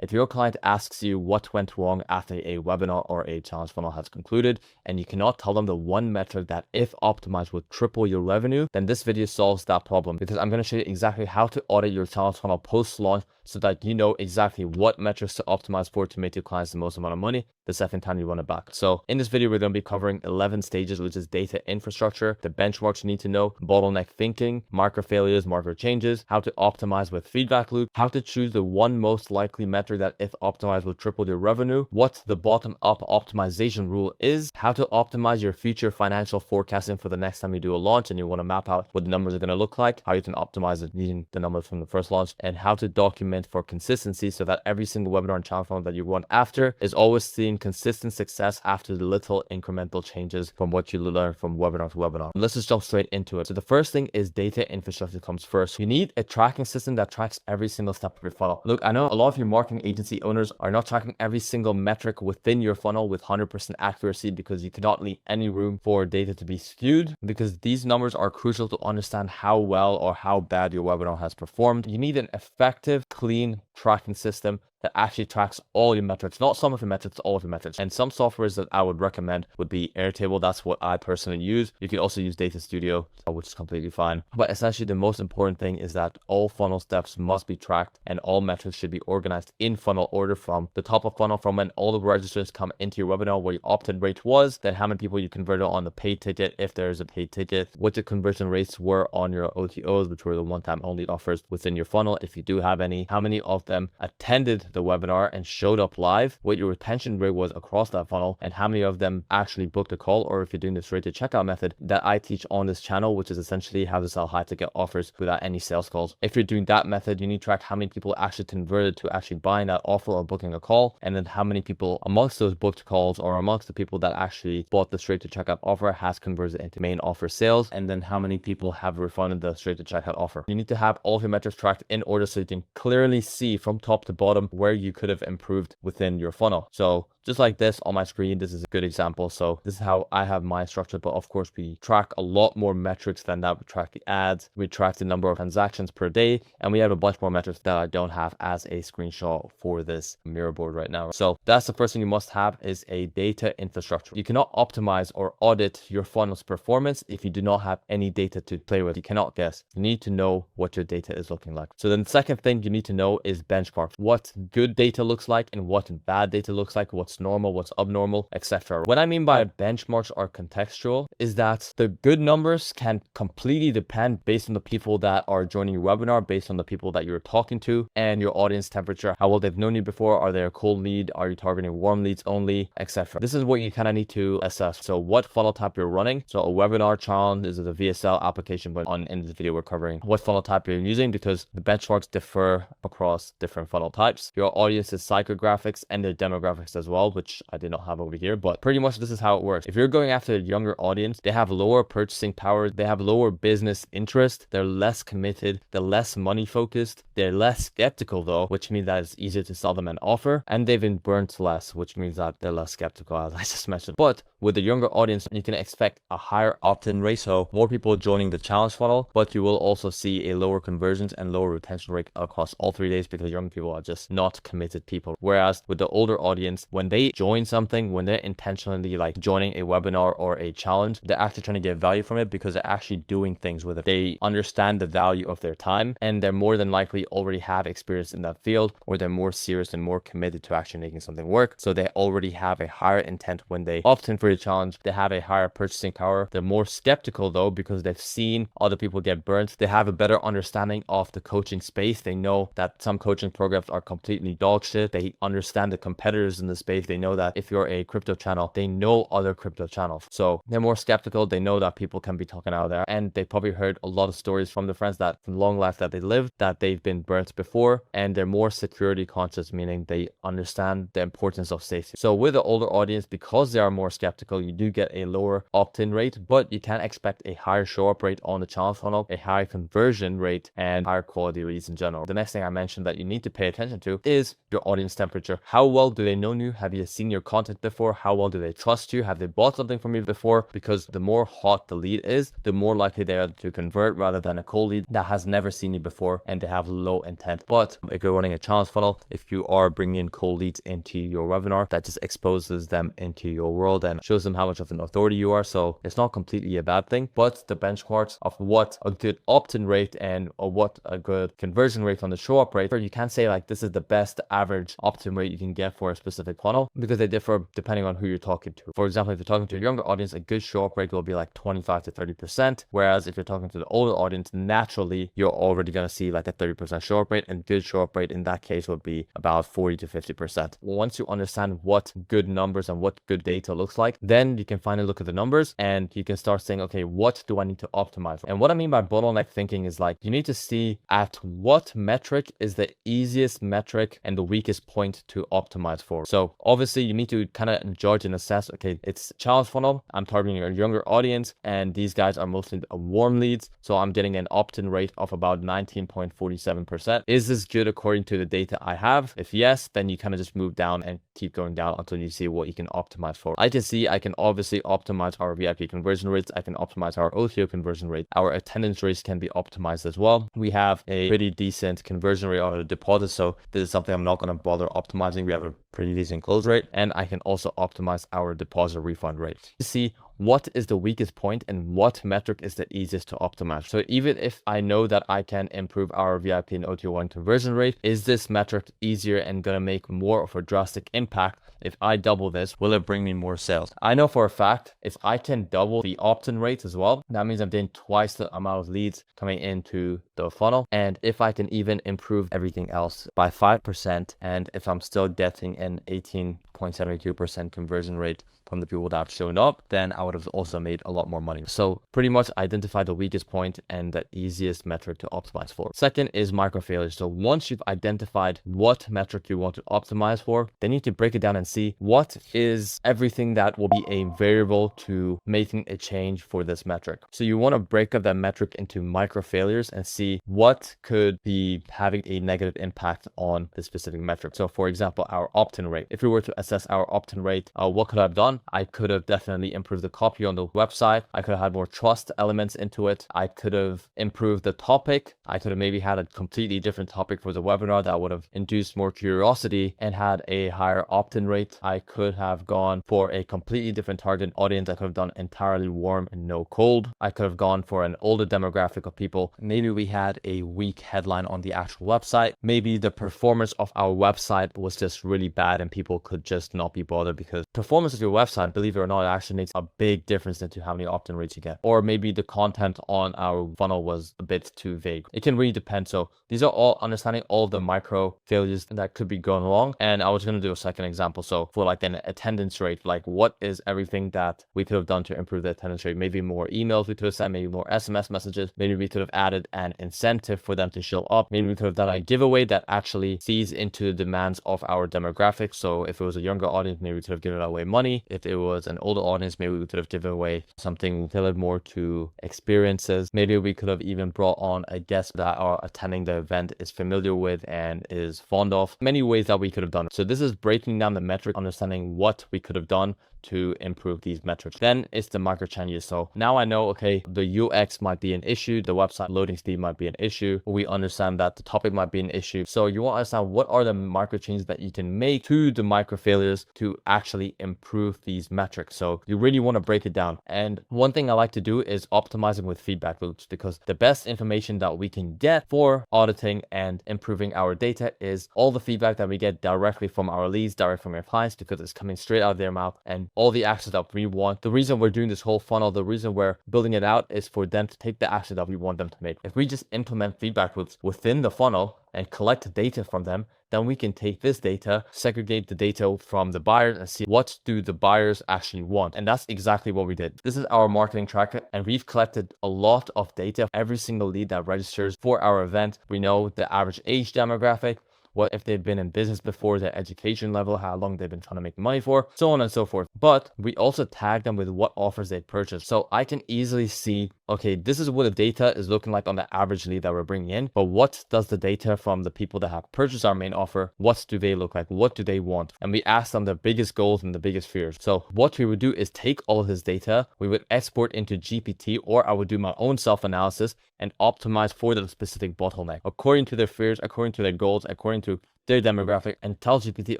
If your client asks you what went wrong after a webinar or a challenge funnel has concluded, and you cannot tell them the one metric that if optimized would triple your revenue, then this video solves that problem, because I'm going to show you exactly how to audit your challenge funnel post-launch so that you know exactly what metrics to optimize for to make your clients the most amount of money the second time you run it back. So in this video, we're going to be covering 11 stages, which is data infrastructure, the benchmarks you need to know, bottleneck thinking, marker failures, marker changes, how to optimize with feedback loop, how to choose the one most likely metric that if optimized will triple your revenue, what the bottom up optimization rule is, how to optimize your future financial forecasting for the next time you do a launch and you want to map out what the numbers are going to look like, how you can optimize it using the numbers from the first launch, and how to document for consistency so that every single webinar and challenge funnel that you run after is always seeing consistent success after the little incremental changes from what you learn from webinar to webinar. Let's just jump straight into it. So the first thing is data infrastructure comes first. You need a tracking system that tracks every single step of your funnel. Look, I know a lot of your marketing agency owners are not tracking every single metric within your funnel with 100% accuracy because you cannot leave any room for data to be skewed, because these numbers are crucial to understand how well or how bad your webinar has performed. You need an effective, clean tracking system that actually tracks all your metrics, not some of your metrics, all of your metrics. And some softwares that I would recommend would be Airtable. That's what I personally use. You can also use Data Studio, which is completely fine. But essentially, the most important thing is that all funnel steps must be tracked and all metrics should be organized in funnel order, from the top of funnel, from when all the registers come into your webinar, what your opt-in rate was, then how many people you converted on the paid ticket, if there is a paid ticket, what the conversion rates were on your OTOs, which were the one-time only offers within your funnel, if you do have any, how many of them attended the webinar and showed up live, what your retention rate was across that funnel, and how many of them actually booked a call, or if you're doing the straight to checkout method that I teach on this channel, which is essentially how to sell high ticket offers without any sales calls. If you're doing that method, you need to track how many people actually converted to actually buying that offer or booking a call, and then how many people amongst those booked calls or amongst the people that actually bought the straight to checkout offer has converted into main offer sales, and then how many people have refunded the straight to checkout offer. You need to have all of your metrics tracked in order so you can clearly see from top to bottom where you could have improved within your funnel. So just like this on my screen, this is a good example. So this is how I have mine structured, but of course we track a lot more metrics than that. We track the ads, we track the number of transactions per day, and we have a bunch more metrics that I don't have as a screenshot for this mirror board right now. So that's the first thing you must have, is a data infrastructure. You cannot optimize or audit your funnel's performance if you do not have any data to play with. You cannot guess. You need to know what your data is looking like. So then the second thing you need to know is benchmarks. What good data looks like and what bad data looks like, what's normal, what's abnormal, etc. What I mean by benchmarks are contextual is that the good numbers can completely depend based on the people that are joining your webinar, based on the people that you're talking to, and your audience temperature, how well they've known you before, are they a cold lead, are you targeting warm leads only, etc. This is what you kind of need to assess. So what funnel type you're running. So a webinar challenge is a VSL application, but in this video we're covering what funnel type you're using, because the benchmarks differ across different funnel types. Your audience's psychographics and their demographics as well, which I did not have over here, but pretty much this is how it works. If you're going after a younger audience, they have lower purchasing power, they have lower business interest, they're less committed, they're less money focused, they're less skeptical though, which means that it's easier to sell them an offer, and they've been burnt less, which means that they're less skeptical, as I just mentioned. But with the younger audience, you can expect a higher opt-in rate, so more people joining the challenge funnel, but you will also see a lower conversions and lower retention rate across all 3 days, because young people are just not committed people. Whereas with the older audience, when they join something, when they're intentionally like joining a webinar or a challenge, they're actually trying to get value from it because they're actually doing things with it. They understand the value of their time, and they're more than likely already have experience in that field, or they're more serious and more committed to actually making something work. So they already have a higher intent when they opt in for a challenge. They have a higher purchasing power. They're more skeptical though, because they've seen other people get burnt. They have a better understanding of the coaching space. They know that some coaching programs are completely dog shit. They understand the competitors in the space. They know that if you're a crypto channel, they know other crypto channels. So they're more skeptical. They know that people can be talking out there, and they probably heard a lot of stories from the friends that from long life that they lived, that they've been burnt before, and they're more security conscious, meaning they understand the importance of safety. So with the older audience, because they are more skeptical, you do get a lower opt-in rate, but you can expect a higher show up rate on the challenge funnel, a higher conversion rate, and higher quality leads in general. The next thing I mentioned that you need to pay attention to is your audience temperature? How well do they know you? Have you seen your content before? How well do they trust you? Have they bought something from you before? Because the more hot the lead is, the more likely they are to convert, rather than a cold lead that has never seen you before and they have low intent. But if you're running a challenge funnel, if you are bringing in cold leads into your webinar, that just exposes them into your world and shows them how much of an authority you are. So it's not completely a bad thing, but the benchmarks of what a good opt-in rate and or what a good conversion rate on the show up rate, you can't say like this is the best average opt-in rate you can get for a specific funnel, because they differ depending on who you're talking to. For example, if you're talking to a younger audience, a good show up rate will be like 25 to 30%, whereas if you're talking to the older audience, naturally you're already going to see like a 30% show up rate, and good show up rate in that case would be about 40 to 50%. Once you understand what good numbers and what good data looks like, then you can finally look at the numbers and you can start saying, okay, what do I need to optimize for? And what I mean by bottleneck thinking is like, you need to see at what metric is the easiest metric and the weakest point to optimize for. So obviously you need to kind of judge and assess, okay, it's challenge funnel, I'm targeting a younger audience and these guys are mostly warm leads, so I'm getting an opt-in rate of about 19.47%. Is this good according to the data I have? If yes, then you kind of just move down and keep going down until you see what you can optimize for. I can see I can obviously optimize our VIP conversion rates, I can optimize our OTO conversion rate, our attendance rates can be optimized as well. We have a pretty decent conversion rate on the deposit, so this is something I'm not going to bother optimizing. We have a pretty decent close rate, and I can also optimize our deposit refund rate to see what is the weakest point and what metric is the easiest to optimize. So even if I know that I can improve our VIP and OTO1 conversion rate, is this metric easier and gonna make more of a drastic impact? If I double this, will it bring me more sales? I know for a fact, if I can double the opt-in rate as well, that means I'm getting twice the amount of leads coming into the funnel. And if I can even improve everything else by 5%, and if I'm still getting an 18.72% conversion rate from the people that have shown up, then I would have also made a lot more money. So pretty much identify the weakest point and the easiest metric to optimize for. Second is micro failures. So once you've identified what metric you want to optimize for, then you need to break it down and see what is everything that will be a variable to making a change for this metric. So you want to break up that metric into micro failures and see what could be having a negative impact on the specific metric. So for example, our opt-in rate. If we were to assess our opt-in rate, what could I have done? I could have definitely improved the copy on the website. I could have had more trust elements into it. I could have improved the topic. I could have maybe had a completely different topic for the webinar that would have induced more curiosity and had a higher opt-in rate. I could have gone for a completely different target audience. I could have done entirely warm and no cold. I could have gone for an older demographic of people. Maybe we had a weak headline on the actual website. Maybe the performance of our website was just really bad and people could just not be bothered, because performance of your website, believe it or not, actually makes a big difference into how many opt-in rates you get. Or maybe the content on our funnel was a bit too vague. It can really depend. So these are all understanding all the micro failures that could be going wrong. And I was going to do a second example. So for like an attendance rate, like what is everything that we could have done to improve the attendance rate? Maybe more emails we could have sent, maybe more SMS messages. Maybe we could have added an incentive for them to show up. Maybe we could have done a giveaway that actually sees into the demands of our demographic. So if it was a younger audience, maybe we could have given away money. If it was an older audience, maybe we could have given away something tailored more to experiences. Maybe we could have even brought on a guest that are attending the event is familiar with and is fond of. Many ways that we could have done it. So this is breaking down the metric, understanding what we could have done to improve these metrics. Then it's the micro changes. So now I know, okay, the UX might be an issue, the website loading speed might be an issue. We understand that the topic might be an issue. So you want to understand what are the micro changes that you can make to the micro failures to actually improve these metrics. So you really want to break it down. And one thing I like to do is optimizing with feedback loops, because the best information that we can get for auditing and improving our data is all the feedback that we get directly from our leads, direct from our clients, because it's coming straight out of their mouth, and all the actions that we want. The reason we're doing this whole funnel, the reason we're building it out is for them to take the action that we want them to make. If we just implement feedback loops within the funnel and collect data from them, then we can take this data, segregate the data from the buyers and see what do the buyers actually want. And that's exactly what we did. This is our marketing tracker, and we've collected a lot of data. Every single lead that registers for our event, we know the average age demographic, what if they've been in business before, their education level, how long they've been trying to make money for, so on and so forth. But we also tag them with what offers they purchased. So I can easily see, okay, this is what the data is looking like on the average lead that we're bringing in, but what does the data from the people that have purchased our main offer, what do they look like? What do they want? And we ask them their biggest goals and the biggest fears. So what we would do is take all of this data, we would export into GPT, or I would do my own self-analysis and optimize for the specific bottleneck according to their fears, according to their goals, according to their demographic, and tell GPT,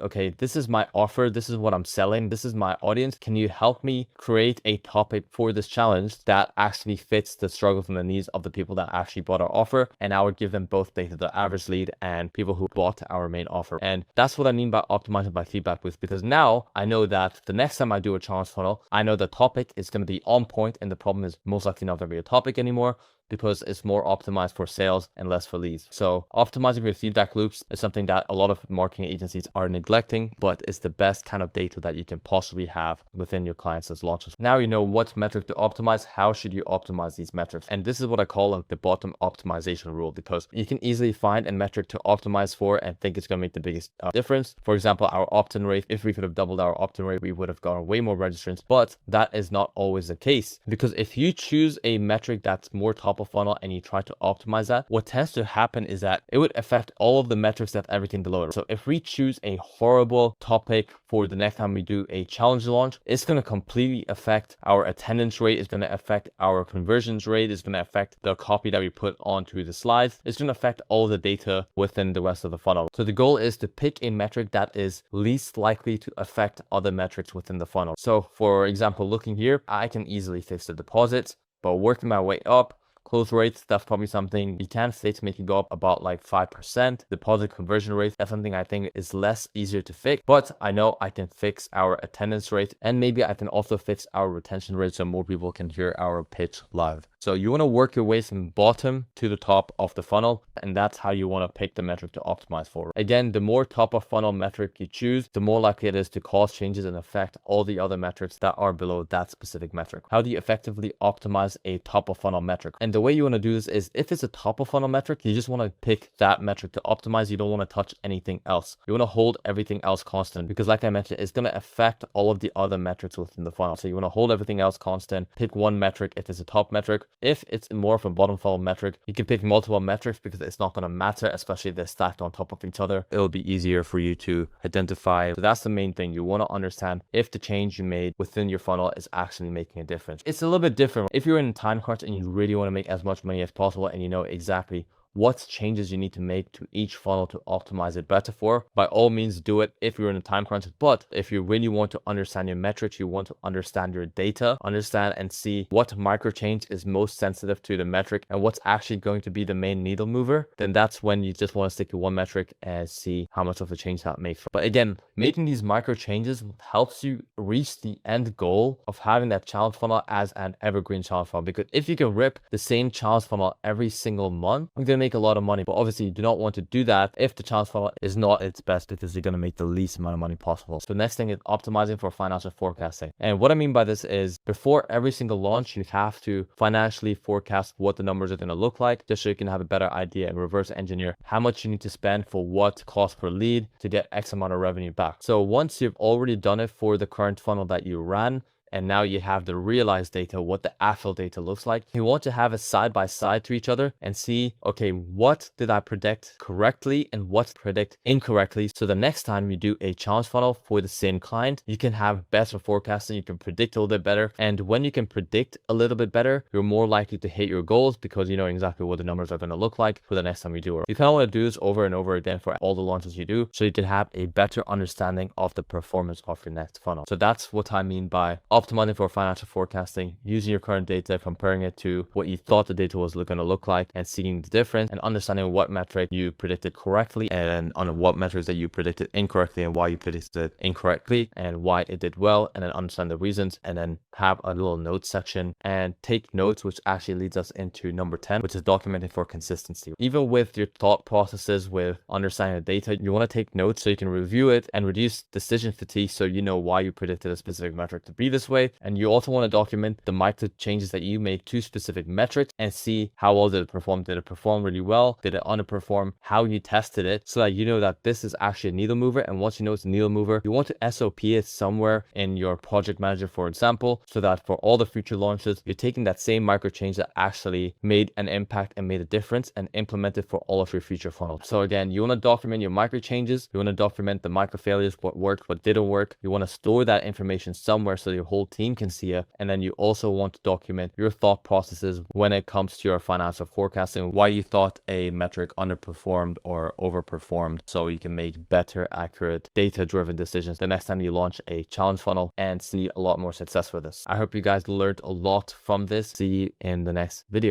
okay, this is my offer, this is what I'm selling, this is my audience. Can you help me create a topic for this challenge that actually fits the struggles and the needs of the people that actually bought our offer? And I would give them both data, the average lead and people who bought our main offer. And that's what I mean by optimizing by feedback loops, because now I know that the next time I do a challenge funnel, I know the topic is going to be on point, and the problem is most likely not going to be a topic anymore, because it's more optimized for sales and less for leads. So optimizing your feedback loops is something that a lot of marketing agencies are neglecting, but it's the best kind of data that you can possibly have within your clients as launches. Now you know what metric to optimize. How should you optimize these metrics? And this is what I call the bottom optimization rule, because you can easily find a metric to optimize for and think it's going to make the biggest difference. For example, our opt-in rate, if we could have doubled our opt-in rate, we would have gotten way more registrants, but that is not always the case, because if you choose a metric that's more top of funnel and you try to optimize that, what tends to happen is that it would affect all of the metrics that everything below it. So if we choose a horrible topic for the next time we do a challenge launch, it's going to completely affect our attendance rate, it's going to affect our conversions rate, it's going to affect the copy that we put onto the slides, it's going to affect all the data within the rest of the funnel. So the goal is to pick a metric that is least likely to affect other metrics within the funnel. So for example, looking here, I can easily fix the deposits, but working my way up, close rates, that's probably something you can say to make it go up about like 5%. Deposit conversion rate, that's something I think is less easier to fix, but I know I can fix our attendance rate, and maybe I can also fix our retention rate so more people can hear our pitch live. So you want to work your way from bottom to the top of the funnel, and that's how you want to pick the metric to optimize for. Again, the more top of funnel metric you choose, the more likely it is to cause changes and affect all the other metrics that are below that specific metric. How do you effectively optimize a top of funnel metric? And the way you want to do this is, if it's a top of funnel metric, you just want to pick that metric to optimize. You don't want to touch anything else. You want to hold everything else constant, because like I mentioned, it's going to affect all of the other metrics within the funnel. So you want to hold everything else constant, pick one metric if it's a top metric. If it's more of a bottom funnel metric, you can pick multiple metrics because it's not going to matter, especially if they're stacked on top of each other. It'll be easier for you to identify. So that's the main thing. You want to understand if the change you made within your funnel is actually making a difference. It's a little bit different if you're in a time crunch and you really want to make as much money as possible, and you know exactly what changes you need to make to each funnel to optimize it better for. By all means, do it if you're in a time crunch. But if you really want to understand your metrics, you want to understand your data, understand and see what micro change is most sensitive to the metric and what's actually going to be the main needle mover, then that's when you just want to stick to one metric and see how much of a change that makes. But again, making these micro changes helps you reach the end goal of having that challenge funnel as an evergreen challenge funnel. Because if you can rip the same challenge funnel every single month, you're going to make a lot of money. But obviously you do not want to do that if the challenge funnel is not its best, because you're going to make the least amount of money possible. So next thing is optimizing for financial forecasting. And what I mean by this is, before every single launch, you have to financially forecast what the numbers are going to look like, just so you can have a better idea and reverse engineer how much you need to spend for what cost per lead to get X amount of revenue back. So once you've already done it for the current funnel that you ran, and now you have the realized data, what the actual data looks like, you want to have it side by side to each other and see, okay, what did I predict correctly and what predict incorrectly? So the next time you do a challenge funnel for the same client, you can have better forecasting, you can predict a little bit better. And when you can predict a little bit better, you're more likely to hit your goals, because you know exactly what the numbers are going to look like for the next time you do it. You kind of want to do this over and over again for all the launches you do, so you can have a better understanding of the performance of your next funnel. So that's what I mean by optimizing for financial forecasting, using your current data, comparing it to what you thought the data was going to look like, and seeing the difference, and understanding what metric you predicted correctly and on what metrics that you predicted incorrectly and why you predicted it incorrectly and why it did well, and then understand the reasons, and then have a little notes section and take notes, which actually leads us into number 10, which is documenting for consistency. Even with your thought processes, with understanding the data, you want to take notes so you can review it and reduce decision fatigue, so you know why you predicted a specific metric to be this this way. And you also want to document the micro changes that you made to specific metrics and see how well did it perform. Did it perform really well? Did it underperform? How you tested it, so that you know that this is actually a needle mover. And once you know it's a needle mover, you want to SOP it somewhere in your project manager, for example, so that for all the future launches, you're taking that same micro change that actually made an impact and made a difference and implement it for all of your future funnels. So again, you want to document your micro changes. You want to document the micro failures, what worked, what didn't work. You want to store that information somewhere so your whole team can see it. And then you also want to document your thought processes when it comes to your financial forecasting, why you thought a metric underperformed or overperformed, so you can make better, accurate, data-driven decisions the next time you launch a challenge funnel and see a lot more success with this. I hope you guys learned a lot from this. See you in the next video.